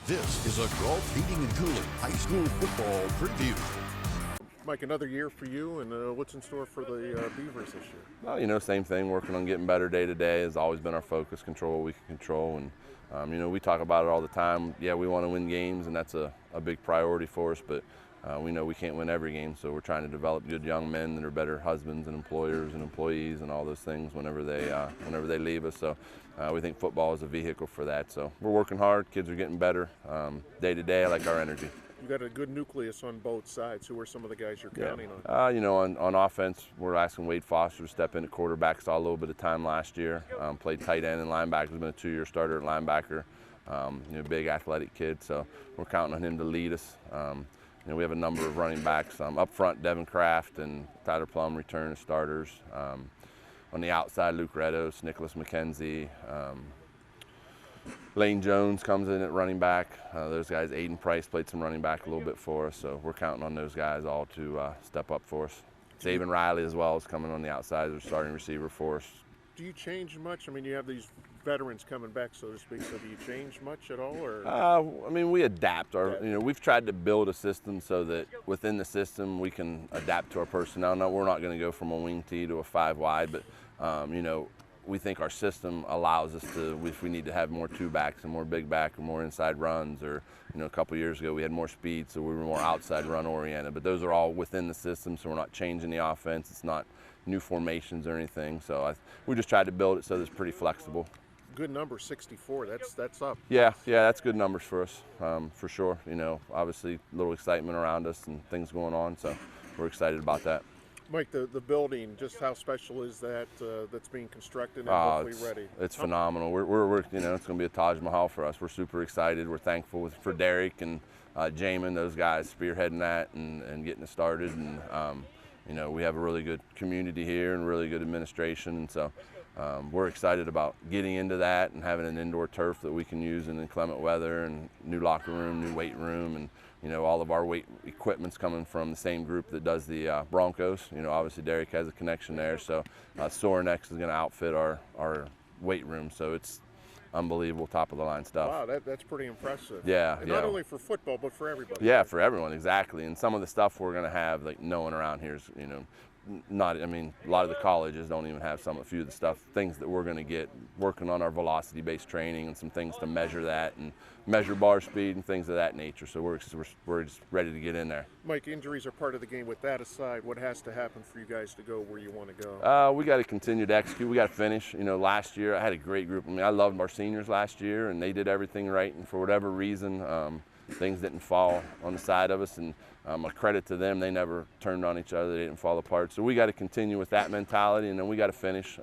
This is a Gault Heating and Cooling High School Football Preview. Mike, another year for you, and what's in store for the Beavers this year? Well, same thing, working on getting better day to day has always been our focus, control what we can control. And, we talk about it all the time. Yeah, we want to win games, and that's a big priority for us, but we know we can't win every game, so we're trying to develop good young men that are better husbands and employers and employees and all those things whenever they leave us. So we think football is a vehicle for that. So we're working hard. Kids are getting better day to day. I like our energy. You got a good nucleus on both sides. Who are some of the guys you're counting on? On offense, we're asking Wade Foster to step in at quarterback. Saw a little bit of time last year. Played tight end and linebacker. He's been a 2-year starter at linebacker. Big athletic kid. So we're counting on him to lead us. We have a number of running backs. Up front, Devin Kraft and Tyler Plum return as starters. On the outside, Luke Redos, Nicholas McKenzie. Lane Jones comes in at running back. Those guys, Aiden Price played some running back a little bit for us, so we're counting on those guys all to step up for us. David Riley as well is coming on the outside as a starting receiver for us. Do you change much? I mean, you have these veterans coming back, so to speak, so do you change much at all? Or? We adapt. We've tried to build a system so that within the system we can adapt to our personnel. No, we're not going to go from a wing tee to a 5 wide, but we think our system allows us to, if we need to have more 2-backs and more big back or more inside runs, or a couple years ago we had more speed, so we were more outside run oriented. But those are all within the system, so we're not changing the offense. It's not new formations or anything. So we just tried to build it so that it's pretty flexible. Good number, 64. That's up. Yeah, that's good numbers for us, for sure. Obviously a little excitement around us and things going on, so we're excited about that. Mike, the building, just how special is that that's being constructed and hopefully ready? It's phenomenal. We're it's going to be a Taj Mahal for us. We're super excited. We're thankful for Derek and Jamin, those guys spearheading that and getting it started. And we have a really good community here and really good administration, and so we're excited about getting into that and having an indoor turf that we can use in inclement weather, and new locker room, new weight room, and all of our weight equipment's coming from the same group that does the Broncos. Obviously Derek has a connection there, so Sorinex is going to outfit our weight room, so it's unbelievable, top of the line stuff. Wow, that's pretty impressive. Yeah, and not only for football, but for everybody. Yeah, for everyone, exactly. And some of the stuff we're going to have, like no one around here is, a lot of the colleges don't even have a few of the things that we're going to get, working on our velocity-based training and some things to measure that and measure bar speed and things of that nature. So we're just ready to get in there. Mike, injuries are part of the game. With that aside, what has to happen for you guys to go where you want to go? We got to continue to execute. We got to finish. Last year I had a great group. I loved our seniors last year, and they did everything right. And for whatever reason, things didn't fall on the side of us, and a credit to them, they never turned on each other, they didn't fall apart. So we got to continue with that mentality, and then we got to finish.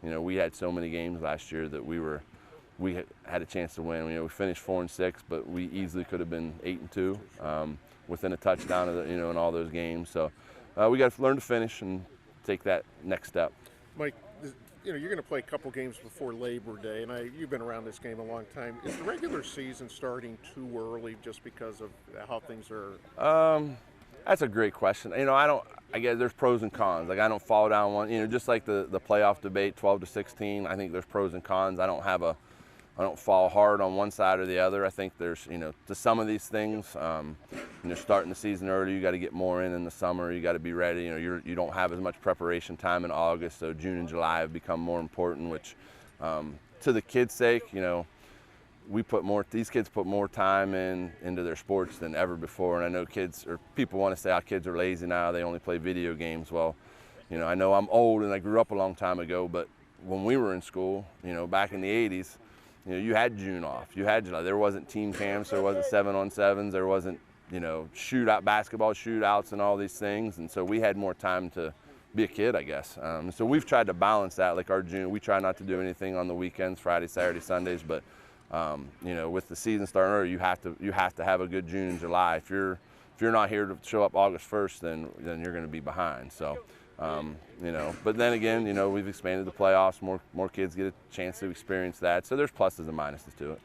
We had so many games last year that we had a chance to win. We finished 4-6, but we easily could have been 8-2 within a touchdown in all those games. So we got to learn to finish and take that next step. Mike, you're going to play a couple games before Labor Day, and you've been around this game a long time. Is the regular season starting too early just because of how things are? That's a great question. I guess there's pros and cons. Like, I don't fall down one. Just like the playoff debate, 12-16. I think there's pros and cons. I don't fall hard on one side or the other. I think there's, to some of these things, starting the season early, you got to get more in the summer. You got to be ready. You don't have as much preparation time in August, so June and July have become more important, which, to the kids' sake, these kids put more time into their sports than ever before. And I know people want to say, kids are lazy now, they only play video games. Well, I know I'm old and I grew up a long time ago, but when we were in school, back in the 80s, you had June off. You had July. There wasn't team camps. There wasn't 7-on-7s. There wasn't, basketball shootouts and all these things. And so we had more time to be a kid, I guess. So we've tried to balance that. Like our June, we try not to do anything on the weekends, Friday, Saturday, Sundays. But with the season starting early, you have to have a good June and July. If you're not here to show up August 1st, then you're going to be behind. So. But then again, we've expanded the playoffs. More kids get a chance to experience that. So there's pluses and minuses to it.